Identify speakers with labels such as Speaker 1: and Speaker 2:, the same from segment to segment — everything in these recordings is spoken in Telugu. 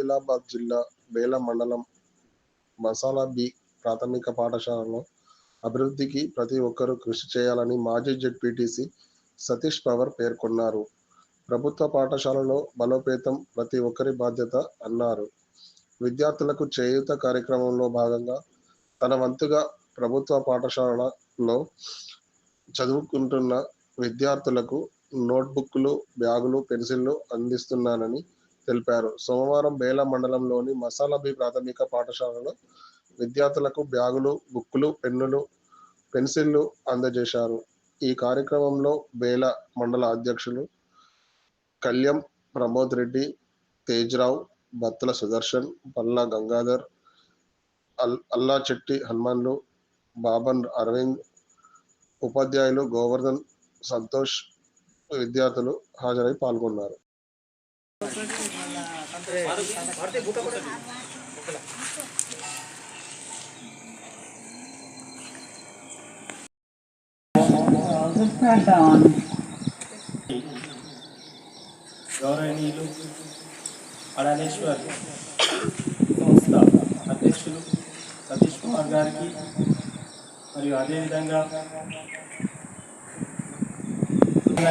Speaker 1: ఆదిలాబాద్ జిల్లా బేల మండలం మసాలా బి ప్రాథమిక పాఠశాలలో అభివృద్ధికి ప్రతి ఒక్కరూ కృషి చేయాలని మాజీ జెడ్పీటీసీ సతీష్ పవార్ పేర్కొన్నారు. ప్రభుత్వ పాఠశాలలో బలోపేతం ప్రతి ఒక్కరి బాధ్యత అన్నారు. విద్యార్థులకు చేయూత కార్యక్రమంలో భాగంగా తన వంతుగా ప్రభుత్వ పాఠశాలలో చదువుకుంటున్న విద్యార్థులకు నోట్బుక్లు, బ్యాగులు, పెన్సిళ్లు అందిస్తున్నానని తెలిపారు. సోమవారం బేల మండలంలోని మసాలా బి ప్రాథమిక పాఠశాలలో విద్యార్థులకు బ్యాగులు, బుక్కులు, పెన్నులు, పెన్సిళ్లు అందజేశారు. ఈ కార్యక్రమంలో బేల మండల అధ్యక్షులు కళ్యం ప్రమోద్ రెడ్డి, తేజ్రావు, బత్తుల సుదర్శన్, పల్లా గంగాధర్, అల్లాచెట్టి హనుమాన్లు, బాబన్ అరవింద్, ఉపాధ్యాయులు గోవర్ధన్, సంతోష్, విద్యార్థులు హాజరై పాల్గొన్నారు.
Speaker 2: గౌరవనీయులు అడానేశ్వర్ సంస్థ అధ్యక్షులు సతీష్ కుమార్ గారికి మరియు అదేవిధంగా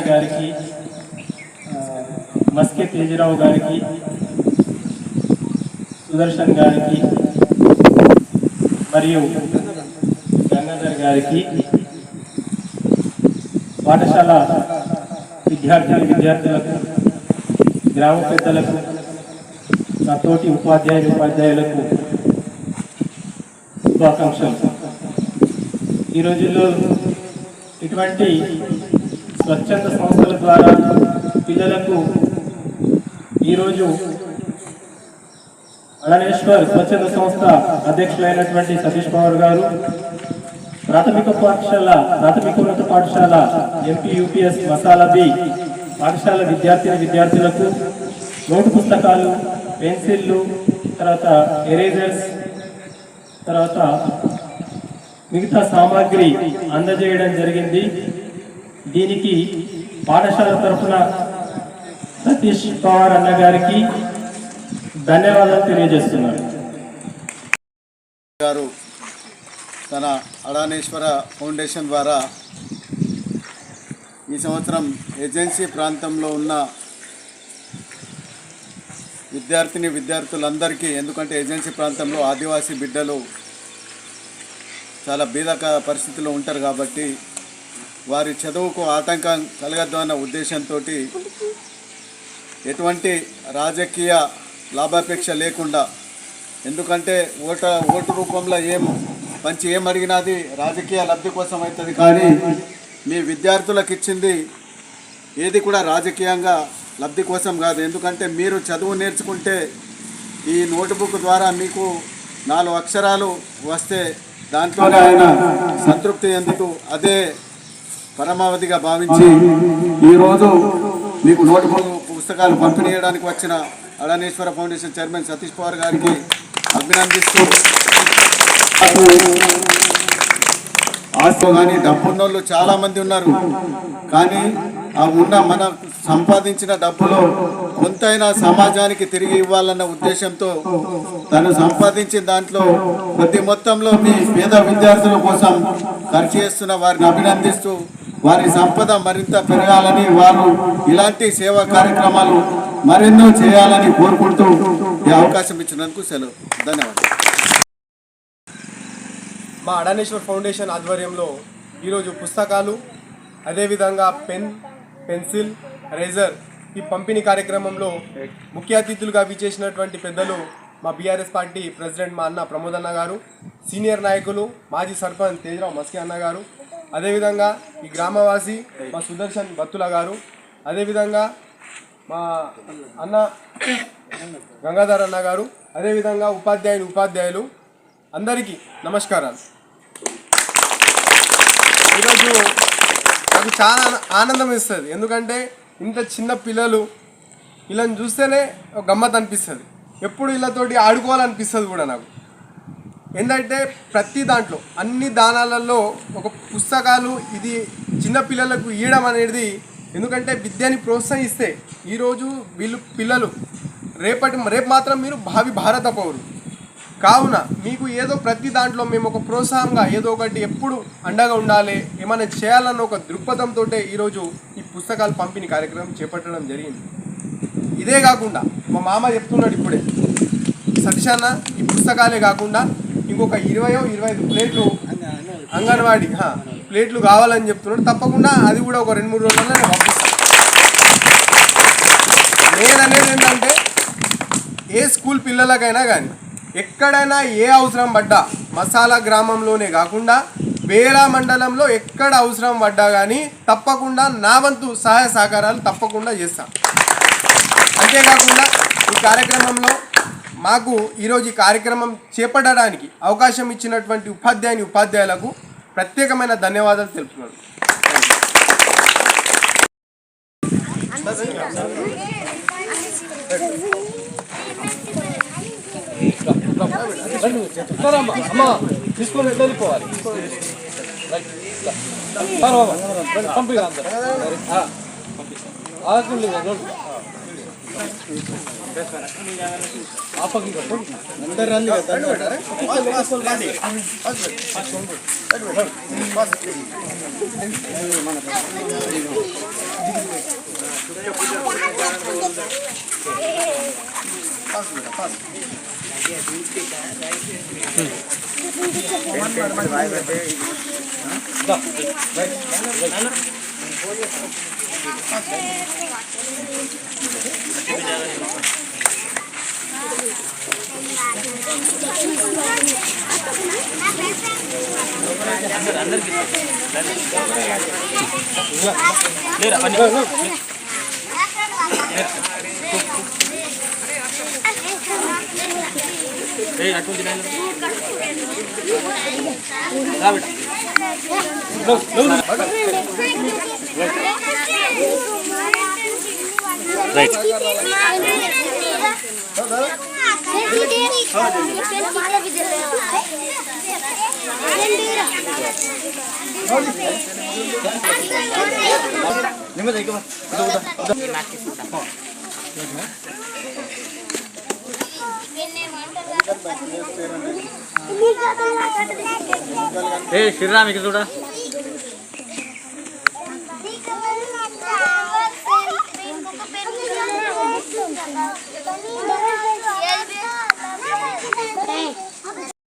Speaker 2: గారికి, మస్కే తేజరావు గారికి, సుదర్శన్ గారికి మరియు గంగాధర్ గారికి, పాఠశాల విద్యార్థులకు, గ్రామ పెద్దలకు, నా తోటి ఉపాధ్యాయులకు శుభాకాంక్షలు. ఈ రోజుల్లో ఇటువంటి స్వచ్ఛంద సంస్థల ద్వారా పిల్లలకు ఈరోజు అడానేశ్వర్ స్వచ్ఛంద సంస్థ అధ్యక్షులైనటువంటి సతీష్ పవార్ గారు ప్రాథమికోన్నత పాఠశాల ఎంపీ యూపీఎస్ మసాలా బి పాఠశాల విద్యార్థులకు నోటు పుస్తకాలు, పెన్సిళ్ళు, తర్వాత ఎరేజర్స్, తర్వాత మిగతా సామాగ్రి అందజేయడం జరిగింది. దీనికి పాఠశాల తరఫున సతీష్ పవార్ అన్న గారికి ధన్యవాదాలు తెలియజేస్తున్నారు.
Speaker 3: గారు తన అడానేశ్వర ఫౌండేషన్ ద్వారా ఈ సంవత్సరం ఏజెన్సీ ప్రాంతంలో ఉన్న విద్యార్థులందరికీ, ఎందుకంటే ఏజెన్సీ ప్రాంతంలో ఆదివాసీ బిడ్డలు చాలా బీదక పరిస్థితుల్లో ఉంటారు కాబట్టి వారి చదువుకు ఆటంకం కలగద్దు అన్న ఉద్దేశంతో ఎటువంటి రాజకీయ లాభాపేక్ష లేకుండా, ఎందుకంటే ఓటు రూపంలో ఏం అడిగినది రాజకీయ లబ్ధి కోసం అవుతుంది, కానీ మీ విద్యార్థులకు ఇచ్చింది ఏది కూడా రాజకీయంగా లబ్ధి కోసం కాదు. ఎందుకంటే మీరు చదువు నేర్చుకుంటే ఈ నోటుబుక్ ద్వారా మీకు 4 అక్షరాలు వస్తే దాంట్లోనే ఆయన సంతృప్తి ఎందుకు అదే పరమావధిగా భావించి ఈరోజు మీకు నోటుబుక్ పుస్తకాలు పంపిణీ చేయడానికి వచ్చిన అడానేశ్వర ఫౌండేషన్ చైర్మన్ సతీష్ పవార్ గారికి అభినందిస్తూ, కానీ డబ్బున్నోళ్ళు చాలామంది ఉన్నారు, కానీ ఆ మన సంపాదించిన డబ్బులో కొంతైనా సమాజానికి తిరిగి ఇవ్వాలన్న ఉద్దేశంతో తను సంపాదించిన దాంట్లో కొద్ది మొత్తంలో మీ పేద విద్యార్థుల కోసం ఖర్చు చేస్తున్న వారిని అభినందిస్తూ, వారి సంపద మరింత పెరగాలని, వారు ఇలాంటి సేవా కార్యక్రమాలు మరెన్నో చేయాలని కోరుకుంటూ ఈ అవకాశం ఇచ్చినందుకు సెలవు. ధన్యవాదాలు.
Speaker 4: మా అడానేశ్వర్ ఫౌండేషన్ ఆధ్వర్యంలో ఈరోజు పుస్తకాలు, అదేవిధంగా పెన్సిల్, రేజర్ ఈ పంపిణీ కార్యక్రమంలో ముఖ్య అతిథులుగా విచ్చేసినటువంటి పెద్దలు మా బీఆర్ఎస్ పార్టీ ప్రెసిడెంట్ మా అన్న ప్రమోద్ అన్న గారు, సీనియర్ నాయకులు మాజీ సర్పంచ్ తేజ్రావు మస్కే అన్న గారు, అదేవిధంగా ఈ గ్రామవాసి మా సుదర్శన్ బత్తుల గారు, అదేవిధంగా మా అన్న గంగాధర్ అన్న గారు, అదేవిధంగా ఉపాధ్యాయులు అందరికీ నమస్కారాలు. ఈరోజు నాకు చాలా ఆనందం ఇస్తుంది, ఎందుకంటే ఇంత చిన్న పిల్లలు వీళ్ళని చూస్తేనే ఒక గమ్మత్ అనిపిస్తుంది, ఎప్పుడు వీళ్ళతోటి ఆడుకోవాలనిపిస్తుంది కూడా నాకు. ఏంటంటే ప్రతి దాంట్లో అన్ని దానాలలో ఒక పుస్తకాలు ఇది చిన్నపిల్లలకు ఇవ్వడం అనేది, ఎందుకంటే విద్యని ప్రోత్సహిస్తే ఈరోజు పిల్లలు రేపు మాత్రం మీరు భావి భారత పౌరులు. కావున మీకు ఏదో ప్రతి దాంట్లో మేము ఒక ప్రోత్సాహంగా ఏదో ఒకటి ఎప్పుడు అండగా ఉండాలి, ఏమైనా చేయాలన్న ఒక దృక్పథంతో ఈరోజు ఈ పుస్తకాలు పంపిణీ కార్యక్రమం చేపట్టడం జరిగింది. ఇదే కాకుండా మా మామ చెప్తున్నాడు ఇప్పుడే, సతీష్ అన్న ఈ పుస్తకాలే కాకుండా ఇంకొక 20-25 ప్లేట్లు అంగన్వాడీ ప్లేట్లు కావాలని చెప్తున్నాడు. తప్పకుండా అది కూడా ఒక 2-3 రోజుల్లో నేను పంపిస్తాను. నేననేది ఏంటంటే ఏ స్కూల్ పిల్లలకైనా కానీ ఎక్కడైనా ఏ అవసరం పడ్డా మసాలా గ్రామంలోనే కాకుండా బేలా మండలంలో ఎక్కడ అవసరం పడ్డా కానీ తప్పకుండా నా వంతు సహాయ సహకారాలు తప్పకుండా చేస్తాను. అంతేకాకుండా ఈ కార్యక్రమంలో మాకు ఈరోజు ఈ కార్యక్రమం చేపట్టడానికి అవకాశం ఇచ్చినటువంటి ఉపాధ్యాయులకు ప్రత్యేకమైన ధన్యవాదాలు తెలుపుతున్నాను.
Speaker 2: తీసుకొని వెళ్ళిపోవాలి.
Speaker 5: శ్రీరామ్ ఇక్కడ చూడ
Speaker 6: Thank you.